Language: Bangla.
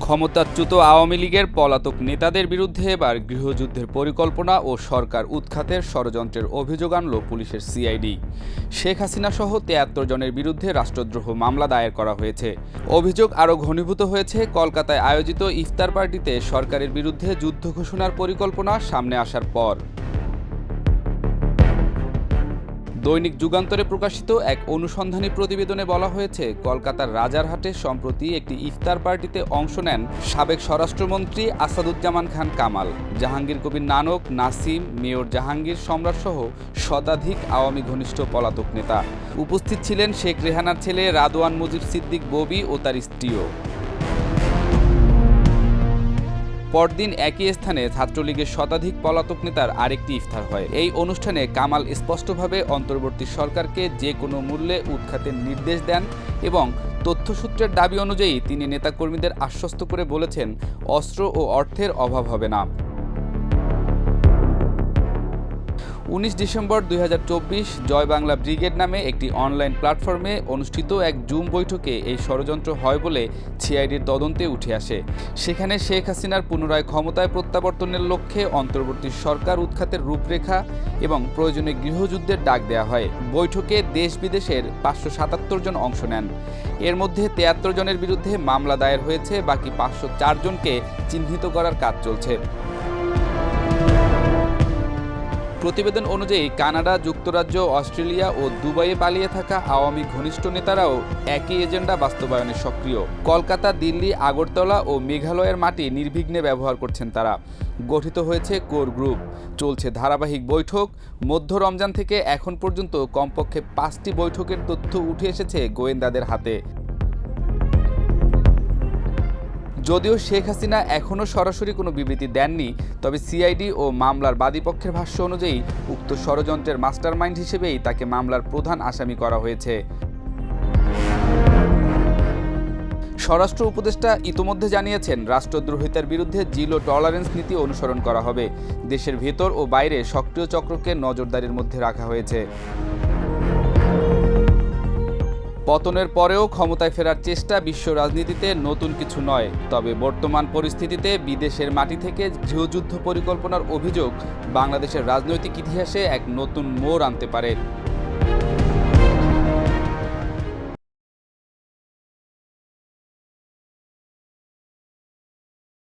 ক্ষমতাচ্যুত আওয়ামী লীগের পলাতক নেতাদের বিরুদ্ধে এবার গৃহযুদ্ধের পরিকল্পনা ও সরকার উৎখাতের ষড়যন্ত্রের অভিযোগ আনল পুলিশের সিআইডি। শেখ হাসিনা সহ ৭৩ জনের বিরুদ্ধে রাষ্ট্রদ্রোহ মামলা দায়ের করা হয়েছে। অভিযোগ আরও ঘনীভূত হয়েছে কলকাতায় আয়োজিত ইফতার পার্টিতে সরকারের বিরুদ্ধে যুদ্ধ ঘোষণার পরিকল্পনা সামনে আসার পর। দৈনিক যুগান্তরে প্রকাশিত এক অনুসন্ধানী প্রতিবেদনে বলা হয়েছে, কলকাতার রাজারহাটে সম্প্রতি একটি ইফতার পার্টিতে অংশ নেন সাবেক স্বরাষ্ট্রমন্ত্রী আসাদুজ্জামান খান কামাল, জাহাঙ্গীর কবির নানক, নাসিম, মেয়র জাহাঙ্গীর সম্রাটসহ শতাধিক আওয়ামী ঘনিষ্ঠ পলাতক নেতা। উপস্থিত ছিলেন শেখ রেহানার ছেলে রাদওয়ান মুজিব সিদ্দিক ববি ও তার স্ত্রীও। পরদিন একই স্থানে ছাত্রলীগের শতাধিক পলাতক নেতার আরেকটি ইফতার হয়। এই অনুষ্ঠানে কামাল স্পষ্টভাবে অন্তর্বর্তী সরকারকে যে কোনো মূল্যে উৎখাতের নির্দেশ দেন এবং তথ্যসূত্রের দাবি অনুযায়ী তিনি নেতাকর্মীদের আশ্বস্ত করে বলেছেন, অস্ত্র ও অর্থের অভাব হবে না। ১৯ ডিসেম্বর ২০২৪ জয় বাংলা ব্রিগেড নামে একটি অনলাইন প্ল্যাটফর্মে অনুষ্ঠিত এক জুম বৈঠকে এই ষড়যন্ত্র হয় বলে সিআইডির তদন্তে উঠে আসে। সেখানে শেখ হাসিনার পুনরায় ক্ষমতায় প্রত্যাবর্তনের লক্ষ্যে অন্তর্বর্তী সরকার উৎখাতের রূপরেখা এবং প্রয়োজনে গৃহযুদ্ধের ডাক দেওয়া হয়। বৈঠকে দেশ বিদেশের ৫৭৭ জন অংশ নেন। এর মধ্যে ৭৩ জনের বিরুদ্ধে মামলা দায়ের হয়েছে, বাকি ৫০৪ জনকে চিহ্নিত করার কাজ চলছে। প্রতিবেদন অনুযায়ী কানাডা, যুক্তরাজ্য, অস্ট্রেলিয়া ও দুবাইয়ে পালিয়ে থাকা আওয়ামী ঘনিষ্ঠ নেতারাও একই এজেন্ডা বাস্তবায়নে সক্রিয়। কলকাতা, দিল্লি, আগরতলা ও মেঘালয়ের মাটি নির্বিঘ্নে ব্যবহার করছেন তারা। গঠিত হয়েছে কোর গ্রুপ, চলছে ধারাবাহিক বৈঠক। মধ্য রমজান থেকে এখন পর্যন্ত কমপক্ষে ৫টি বৈঠকের তথ্য উঠে এসেছে গোয়েন্দাদের হাতে। যদিও শেখ হাসিনা এখনও সরাসরি কোনো বিবৃতি দেননি, তবে সিআইডি ও মামলার বাদীপক্ষের ভাষ্য অনুযায়ী উক্ত ষড়যন্ত্রের মাস্টারমাইন্ড হিসেবেই তাকে মামলার প্রধান আসামি করা হয়েছে। স্বরাষ্ট্র উপদেষ্টা ইতোমধ্যে জানিয়েছেন, রাষ্ট্রদ্রোহিতার বিরুদ্ধে জিরো টলারেন্স নীতি অনুসরণ করা হবে। দেশের ভেতর ও বাইরে সক্রিয় চক্রকে নজরদারির মধ্যে রাখা হয়েছে। পতনের পরেও ক্ষমতায় ফেরার চেষ্টা বিশ্ব রাজনীতিতে নতুন কিছু নয়, তবে বর্তমান পরিস্থিতিতে বিদেশের মাটি থেকে গৃহযুদ্ধ পরিকল্পনার অভিযোগ বাংলাদেশের রাজনৈতিক ইতিহাসে এক নতুন মোড় আনতে পারে।